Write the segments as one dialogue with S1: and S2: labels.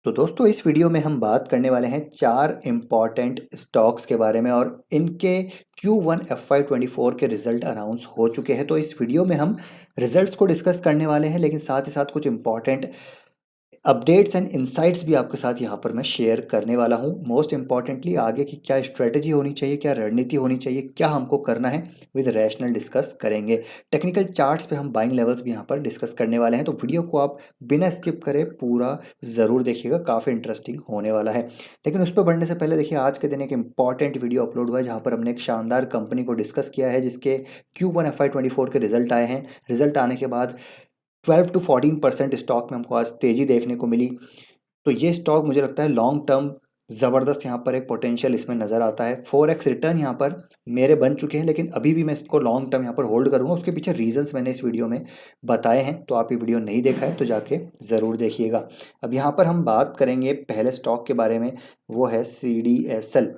S1: तो दोस्तों इस वीडियो में हम बात करने वाले हैं 4 इम्पॉर्टेंट स्टॉक्स के बारे में और इनके Q1 FY24 के रिजल्ट अनाउंस हो चुके हैं। तो इस वीडियो में हम रिजल्ट्स को डिस्कस करने वाले हैं, लेकिन साथ ही साथ कुछ इम्पॉर्टेंट अपडेट्स एंड इनसाइट्स भी आपके साथ यहाँ पर मैं शेयर करने वाला हूँ। मोस्ट इम्पॉर्टेंटली आगे की क्या स्ट्रेटजी होनी चाहिए, क्या रणनीति होनी चाहिए, क्या हमको करना है, विद रैशनल डिस्कस करेंगे। टेक्निकल चार्ट्स पे हम बाइंग लेवल्स भी यहाँ पर डिस्कस करने वाले हैं, तो वीडियो को आप बिना स्किप करे पूरा ज़रूर देखिएगा, काफ़ी इंटरेस्टिंग होने वाला है। लेकिन उस पर बढ़ने से पहले देखिए, आज के दिन एक इंपॉर्टेंट वीडियो अपलोड हुआ है जहाँ पर हमने एक शानदार कंपनी को डिस्कस किया है जिसके Q1 FY24 के रिजल्ट आए हैं। रिजल्ट आने के बाद 12 to 14% स्टॉक में हमको आज तेज़ी देखने को मिली। तो ये स्टॉक मुझे लगता है लॉन्ग टर्म ज़बरदस्त यहाँ पर एक पोटेंशियल इसमें नज़र आता है। 4x रिटर्न यहाँ पर मेरे बन चुके हैं, लेकिन अभी भी मैं इसको लॉन्ग टर्म यहाँ पर होल्ड करूँगा। उसके पीछे रीजंस मैंने इस वीडियो में बताए हैं, तो आप ये वीडियो नहीं देखा है तो जाके ज़रूर देखिएगा। अब यहाँ पर हम बात करेंगे पहले स्टॉक के बारे में, वो है CDSL।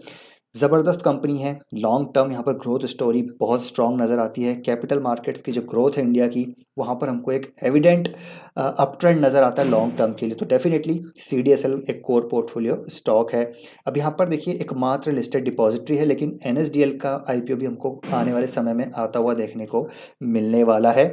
S1: ज़बरदस्त कंपनी है, लॉन्ग टर्म यहाँ पर ग्रोथ स्टोरी बहुत स्ट्रॉन्ग नज़र आती है। कैपिटल मार्केट्स की जो ग्रोथ है इंडिया की, वहाँ पर हमको एक एविडेंट अप ट्रेंड नज़र आता है लॉन्ग टर्म के लिए। तो डेफिनेटली CDSL एक कोर पोर्टफोलियो स्टॉक है। अब यहाँ पर देखिए, एकमात्र लिस्टेड डिपॉजिटरी है, लेकिन NSDL का IPO भी हमको आने वाले समय में आता हुआ देखने को मिलने वाला है।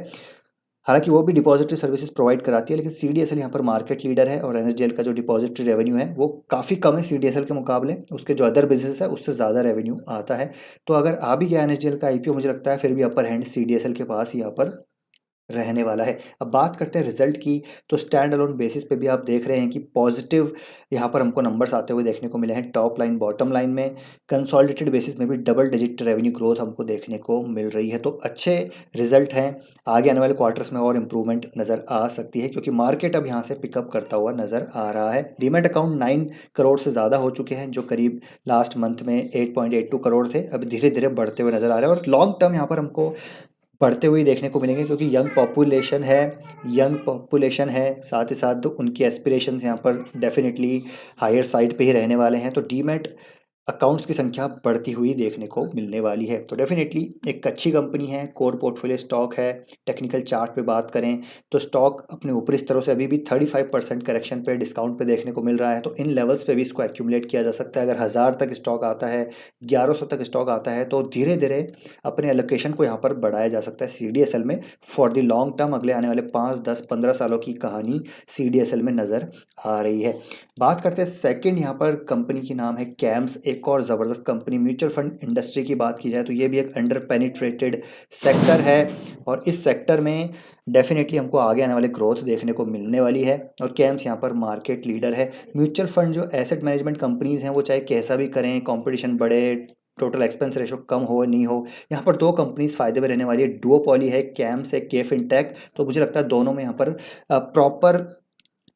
S1: हालांकि वो भी डिपॉजिटरी सर्विसेज प्रोवाइड कराती है, लेकिन CDSL यहाँ पर मार्केट लीडर है और NSDL का जो डिपॉजिटरी रेवेन्यू है वो काफ़ी कम है CDSL के मुकाबले। उसके जो अदर बिजनेस है उससे ज़्यादा रेवेन्यू आता है। तो अगर आ भी गया NSDL का IPO, मुझे लगता है फिर भी अपर हैंड CDSL के पास यहाँ पर रहने वाला है। अब बात करते हैं रिजल्ट की, तो स्टैंड अलोन बेसिस पे भी आप देख रहे हैं कि पॉजिटिव यहाँ पर हमको नंबर्स आते हुए देखने को मिले हैं। टॉप लाइन बॉटम लाइन में कंसोलिडेटेड बेसिस में भी डबल डिजिट रेवेन्यू ग्रोथ हमको देखने को मिल रही है। तो अच्छे रिजल्ट हैं। आगे आने वाले क्वार्टर्स में और इम्प्रूवमेंट नज़र आ सकती है, क्योंकि मार्केट अब यहाँ से पिकअप करता हुआ नज़र आ रहा है। डीमैट अकाउंट 9 करोड़ से ज़्यादा हो चुके हैं, जो करीब लास्ट मंथ में 8.82 करोड़ थे। अब धीरे धीरे बढ़ते हुए नज़र आ रहे हैं और लॉन्ग टर्म यहाँ पर हमको बढ़ते हुए देखने को मिलेंगे, क्योंकि यंग पॉपुलेशन है, साथ ही साथ उनकी एस्पिरेशंस यहाँ पर डेफिनेटली हायर साइड पे ही रहने वाले हैं। तो डीमैट अकाउंट्स की संख्या बढ़ती हुई देखने को मिलने वाली है। तो डेफिनेटली एक अच्छी कंपनी है, कोर पोर्टफोलियो स्टॉक है। टेक्निकल चार्ट पे बात करें तो स्टॉक अपने ऊपरी स्तरों से अभी भी 35% करेक्शन पे, डिस्काउंट पे देखने को मिल रहा है। तो इन लेवल्स पे भी इसको एक्यूमुलेट किया जा सकता है। अगर 1000 तक स्टॉक आता है, 1100 तक स्टॉक आता है, तो धीरे धीरे अपने एलोकेशन को यहाँ पर बढ़ाया जा सकता है CDSL में फॉर द लॉन्ग टर्म। अगले आने वाले 5, 10, 15 सालों की कहानी CDSL में नज़र आ रही है। बात करते हैं सेकंड यहाँ पर कंपनी की, नाम है कैम्स। एक और ज़बरदस्त कंपनी, म्यूचुअल फंड इंडस्ट्री की बात की जाए तो ये भी एक अंडर पेनिट्रेटेड सेक्टर है और इस सेक्टर में डेफिनेटली हमको आगे आने वाले ग्रोथ देखने को मिलने वाली है। और कैम्स यहाँ पर मार्केट लीडर है। म्यूचुअल फंड जो एसेट मैनेजमेंट कंपनीज हैं, वो चाहे कैसा भी करें, कंपटीशन बढ़े, टोटल एक्सपेंस रेशो कम हो नहीं हो, यहाँ पर दो कंपनीज फायदे में रहने वाली है। डुओपॉली है, कैम्स है, के फिनटेक। तो मुझे लगता है दोनों में यहाँ पर प्रॉपर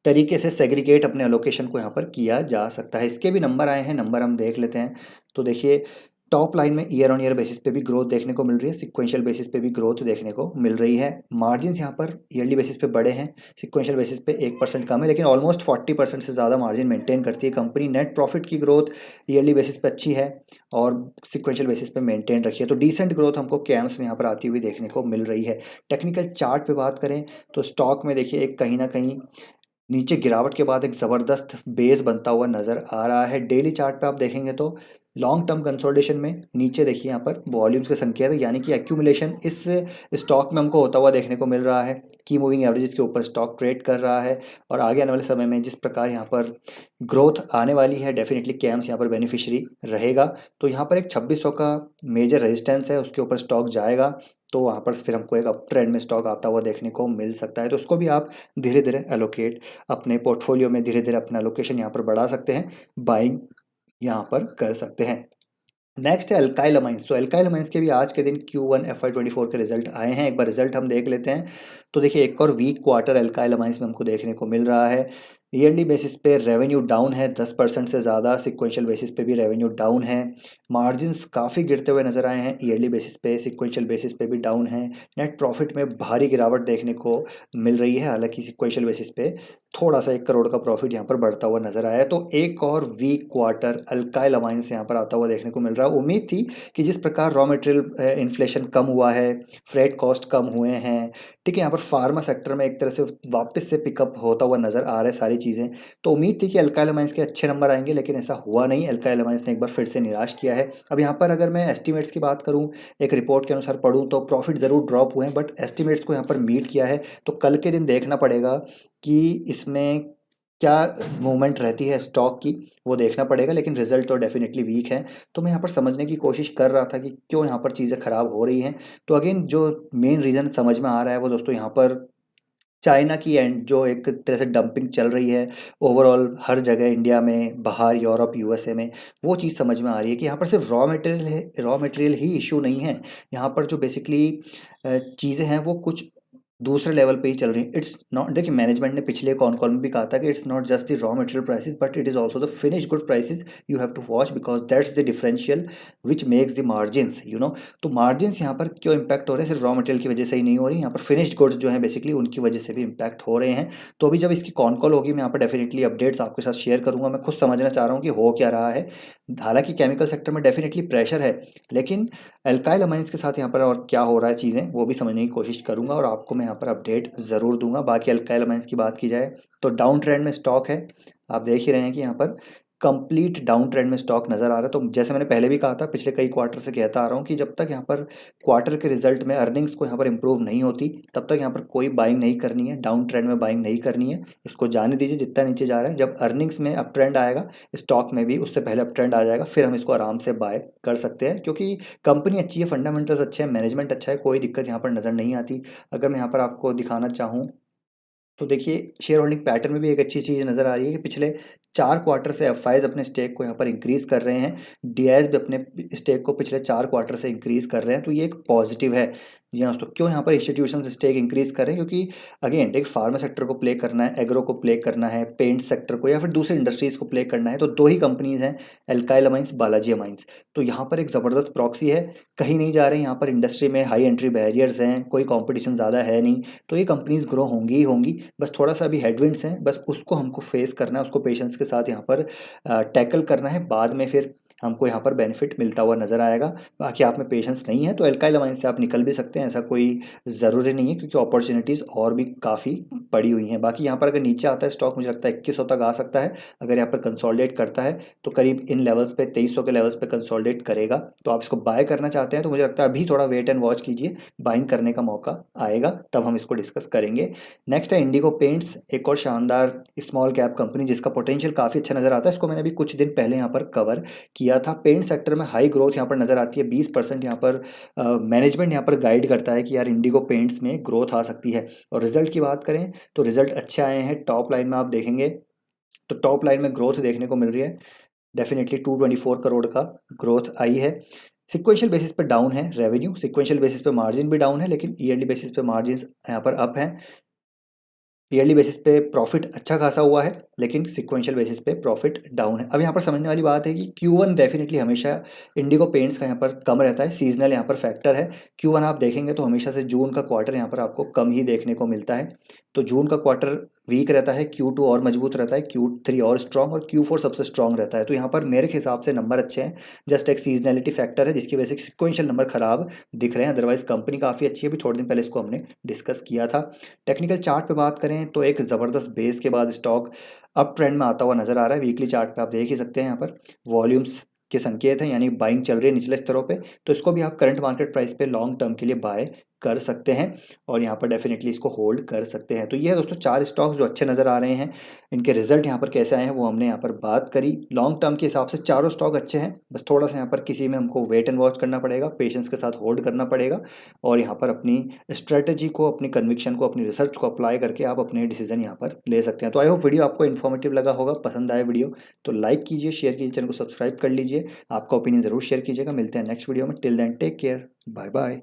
S1: तरीके से सेग्रीगेट अपने अलोकेशन को यहाँ पर किया जा सकता है। इसके भी नंबर आए हैं, नंबर हम देख लेते हैं। तो देखिए, टॉप लाइन में ईयर ऑन ईयर बेसिस पे भी ग्रोथ देखने को मिल रही है, सिक्वेंशियल बेसिस पे भी ग्रोथ देखने को मिल रही है। मार्जिन्स यहाँ पर ईयरली बेसिस पे बड़े हैं, सिक्वेंशियल बेसिस पे 1% कम है, लेकिन ऑलमोस्ट 40% से ज़्यादा मार्जिन मेंटेन करती है कंपनी। नेट प्रॉफिट की ग्रोथ ईयरली बेसिस पे अच्छी है और सिक्वेंशियल बेसिस पे मेंटेन रखी है। तो डिसेंट ग्रोथ हमको कैम्स में यहाँ पर आती हुई देखने को मिल रही है। टेक्निकल चार्ट पे बात करें तो स्टॉक में देखिए, एक कहीं ना कहीं नीचे गिरावट के बाद एक ज़बरदस्त बेस बनता हुआ नज़र आ रहा है। डेली चार्ट पे आप देखेंगे तो लॉन्ग टर्म कंसोलिडेशन में नीचे देखिए, यहाँ पर वॉल्यूम्स के संकेत है, यानी कि एक्यूमुलेशन इस स्टॉक में हमको होता हुआ देखने को मिल रहा है। की मूविंग एवरेजेस के ऊपर स्टॉक ट्रेड कर रहा है और आगे आने वाले समय में जिस प्रकार यहाँ पर ग्रोथ आने वाली है, डेफिनेटली कैम्स यहाँ पर बेनिफिशियरी रहेगा। तो यहाँ पर एक 2600 का मेजर रेजिस्टेंस है, उसके ऊपर स्टॉक जाएगा तो वहाँ पर फिर हमको एक अप ट्रेंड में स्टॉक आता हुआ देखने को मिल सकता है। तो उसको भी आप धीरे धीरे एलोकेट अपने पोर्टफोलियो में, धीरे धीरे अपना लोकेशन यहाँ पर बढ़ा सकते हैं, बाइंग यहाँ पर कर सकते हैं। नेक्स्ट है अल्काइल अमाइंस। तो अल्काइल अमाइंस के भी आज के दिन Q1 FY24 के रिजल्ट आए हैं। एक बार रिजल्ट हम देख लेते हैं। तो देखिए, एक और वीक क्वार्टर अल्काइल अमाइंस में हमको देखने को मिल रहा है। ईयरली बेसिस पे रेवेन्यू डाउन है 10% से ज़्यादा, सिक्वेंशियल बेसिस पे भी रेवेन्यू डाउन है। मार्जिन्स काफ़ी गिरते हुए नज़र आए हैं, ईयरली बेसिस पे, सिक्वेंशियल बेसिस पे भी डाउन है। नेट प्रॉफिट में भारी गिरावट देखने को मिल रही है, हालांकि सिक्वेंशियल बेसिस पे थोड़ा सा 1 करोड़ का प्रॉफिट यहाँ पर बढ़ता हुआ नजर आया। तो एक और वीक क्वार्टर अल्काइल अमाइंस यहाँ पर आता हुआ देखने को मिल रहा है। उम्मीद थी कि जिस प्रकार रॉ मटेरियल इन्फ्लेशन कम हुआ है, फ्रेट कॉस्ट कम हुए हैं, ठीक है, यहाँ पर फार्मा सेक्टर में एक तरह से वापस से पिकअप होता हुआ नजर आ रहा है सारी चीज़ें। तो उम्मीद थी कि अल्काइल अमाइंस के अच्छे नंबर आएंगे, लेकिन ऐसा हुआ नहीं। अल्काइल अमाइंस ने एक बार फिर से निराश किया है। अब यहाँ पर अगर मैं एस्टिमेट्स की बात करूँ, एक रिपोर्ट के अनुसार पढ़ूँ, तो प्रॉफिट ज़रूर ड्रॉप हुए हैं, बट एस्टिमेट्स को यहाँ पर मीट किया है। तो कल के दिन देखना पड़ेगा कि इसमें क्या मूवमेंट रहती है स्टॉक की, वो देखना पड़ेगा। लेकिन रिजल्ट तो डेफिनेटली वीक है। तो मैं यहाँ पर समझने की कोशिश कर रहा था कि क्यों यहाँ पर चीज़ें ख़राब हो रही हैं। तो अगेन जो मेन रीज़न समझ में आ रहा है वो दोस्तों यहाँ पर चाइना की एंड जो एक तरह से डंपिंग चल रही है ओवरऑल हर जगह, इंडिया में, बाहर, यूरोप, यूएसए में, वो चीज़ समझ में आ रही है कि यहाँ पर सिर्फ रॉ मटेरियल है, रॉ मटेरियल ही इशू नहीं है। यहाँ पर जो बेसिकली चीज़ें हैं वो कुछ दूसरे लेवल पे ही चल रही है। इट्स नॉट, देखिए मैनेजमेंट ने पिछले कॉन कॉल में भी कहा था कि it's not just the raw material prices but it is also the finish good prices you have to watch, because that's the differential which makes the margins, you know. तो margins यहाँ पर क्यों impact हो रहे हैं, सिर्फ raw material की वजह से ही नहीं हो रही, यहाँ पर फिनिश्ड गुड्स जो है बेसिकली उनकी वजह से भी इम्पैक्ट हो रहे हैं। तो अभी जब इसकी कॉन कॉल होगी मैं यहाँ पर डेफिनेटली अपडेट्स आपके साथ शेयर करूंगा। मैं खुद समझना चाह रहा हूँ कि हो क्या रहा है। हालांकि केमिकल सेक्टर में डेफिनेटली प्रेशर है, लेकिन अल्काइल अमाइंस के साथ यहाँ पर और क्या हो रहा है चीज़ें, वो भी समझने की कोशिश करूंगा और आपको मैं यहाँ पर अपडेट ज़रूर दूंगा। बाकी अल्काइल अमाइंस की बात की जाए तो डाउन ट्रेंड में स्टॉक है। आप देख ही रहे हैं कि यहाँ पर कंप्लीट डाउन ट्रेंड में स्टॉक नज़र आ रहा है। तो जैसे मैंने पहले भी कहा था, पिछले कई क्वार्टर से कहता आ रहा हूँ कि जब तक यहाँ पर क्वार्टर के रिजल्ट में अर्निंग्स को यहाँ पर इंप्रूव नहीं होती, तब तक यहाँ पर कोई बाइंग नहीं करनी है, डाउन ट्रेंड में बाइंग नहीं करनी है। इसको जाने दीजिए जितना नीचे जा रहा है। जब अर्निंग्स में अप ट्रेंड आएगा, स्टॉक में भी उससे पहले अप ट्रेंड आ जाएगा, फिर हम इसको आराम से बाय कर सकते हैं, क्योंकि कंपनी अच्छी है, फंडामेंटल्स अच्छे हैं, मैनेजमेंट अच्छा है, कोई दिक्कत यहाँ पर नज़र नहीं आती। अगर मैं यहाँ पर आपको दिखाना चाहूँ तो देखिए शेयर होल्डिंग पैटर्न में भी एक अच्छी चीज़ नज़र आ रही है कि पिछले 4 क्वार्टर से एफआईज अपने स्टेक को यहाँ पर इंक्रीज़ कर रहे हैं, डीआईज भी अपने स्टेक को पिछले 4 क्वार्टर से इंक्रीज़ कर रहे हैं। तो ये एक पॉजिटिव है। जी हाँ दोस्तों, क्यों यहाँ पर इंस्टीट्यूशन स्टेक इंक्रीज़ कर रहे हैं, क्योंकि अगेन एक फार्मा सेक्टर को प्ले करना है, एग्रो को प्ले करना है, पेंट सेक्टर को या फिर दूसरी इंडस्ट्रीज़ को प्ले करना है। तो दो ही कंपनीज़ हैं, अल्काइल अमाइंस, बालाजी अमाइंस। तो यहाँ पर एक ज़बरदस्त प्रॉक्सी है, कहीं नहीं जा रहे हैं। यहाँ पर इंडस्ट्री में हाई एंट्री बैरियर्स हैं, कोई कॉम्पिटिशन ज़्यादा है नहीं, तो ये कंपनीज ग्रो होंगी ही होंगी। बस थोड़ा सा अभी हेडविंड्स हैं, बस उसको हमको फेस करना है, उसको पेशेंस के साथ यहाँ पर टैकल करना है। बाद में फिर हमको यहाँ पर बेनिफिट मिलता हुआ नज़र आएगा। बाकी आप में पेशेंस नहीं है तो अल्काइल अमाइंस से आप निकल भी सकते हैं, ऐसा कोई ज़रूरी नहीं है, क्योंकि अपॉर्चुनिटीज़ और भी काफ़ी पड़ी हुई हैं। बाकी यहाँ पर अगर नीचे आता है स्टॉक, मुझे लगता है 2100 तक आ सकता है। अगर यहाँ पर कंसोलिडेट करता है तो करीब इन लेवल्स पे 2300 के लेवल्स पे कंसोलिडेट करेगा। तो आप इसको बाय करना चाहते हैं तो मुझे लगता है अभी थोड़ा वेट एंड वॉच कीजिए, बाइंग करने का मौका आएगा तब हम इसको डिस्कस करेंगे। नेक्स्ट है इंडिगो पेंट्स, एक और शानदार स्मॉल कैप कंपनी जिसका पोटेंशियल काफ़ी अच्छा नज़र आता है। इसको मैंने अभी कुछ दिन पहले यहाँ पर कवर किया था। पेंट सेक्टर में हाई ग्रोथ यहाँ पर नज़र आती है, 20% यहाँ पर मैनेजमेंट यहाँ पर गाइड करता है कि यार इंडिगो पेंट्स में ग्रोथ आ सकती है। और रिजल्ट की बात करें तो रिजल्ट अच्छे आए हैं। टॉप लाइन में आप देखेंगे तो टॉप लाइन में ग्रोथ देखने को मिल रही है, डेफिनेटली 224 करोड़ का ग्रोथ आई है। सिक्वेंशियल बेसिस पे डाउन है रेवेन्यू, सिक्वेंशियल बेसिस पे मार्जिन भी डाउन है, लेकिन ईयरली बेसिस पे मार्जिन यहाँ पर अप है। ईयरली बेसिस पे प्रॉफिट अच्छा खासा हुआ है, लेकिन सिक्वेंशियल बेसिस पे प्रॉफिट डाउन है। अब यहाँ पर समझने वाली बात है कि Q1 डेफिनेटली हमेशा इंडिगो पेंट्स का यहाँ पर कम रहता है, सीजनल यहाँ पर फैक्टर है। Q1 आप देखेंगे तो हमेशा से जून का क्वार्टर यहाँ पर आपको कम ही देखने को मिलता है। तो जून का क्वार्टर वीक रहता है, Q2 और मजबूत रहता है, Q3 और स्ट्रॉन्ग, और Q4 सबसे स्ट्रॉन्ग रहता है। तो यहाँ पर मेरे हिसाब से नंबर अच्छे हैं, जस्ट एक सीजनैलिटी फैक्टर है जिसकी वजह से सिक्वेंशियल नंबर खराब दिख रहे हैं। अदरवाइज कंपनी काफ़ी अच्छी है, अभी थोड़े दिन पहले इसको हमने डिस्कस किया था। टेक्निकल चार्ट पे बात करें तो एक ज़बरदस्त बेस के बाद स्टॉक अप ट्रेंड में आता हुआ नजर आ रहा है। वीकली चार्ट पे आप देख ही सकते हैं, यहाँ पर वॉल्यूम्स के संकेत हैं, यानी बाइंग चल रही है निचले स्तरों पे। तो इसको भी आप करंट मार्केट प्राइस पे लॉन्ग टर्म के लिए बाय कर सकते हैं और यहाँ पर डेफिनेटली इसको होल्ड कर सकते हैं। तो ये है दोस्तों 4 स्टॉक्स जो अच्छे नज़र आ रहे हैं। इनके रिजल्ट यहाँ पर कैसे आए हैं वो हमने यहाँ पर बात करी। लॉन्ग टर्म के हिसाब से चारों स्टॉक अच्छे हैं, बस थोड़ा सा यहाँ पर किसी में हमको वेट एंड वॉच करना पड़ेगा, पेशेंस के साथ होल्ड करना पड़ेगा और यहाँ पर अपनी स्ट्रेटेजी को, अपनी कन्विक्शन को, अपनी रिसर्च को अप्लाई करके आप अपने डिसीजन यहाँ पर ले सकते हैं। तो आई होप वीडियो आपको इन्फॉर्मेटिव लगा होगा, पसंद आया वीडियो तो लाइक कीजिए, शेयर कीजिए, चैनल को सब्सक्राइब कर लीजिए, आपका ओपिनियन ज़रूर शेयर कीजिएगा। मिलते हैं नेक्स्ट वीडियो में, till then take care, bye bye.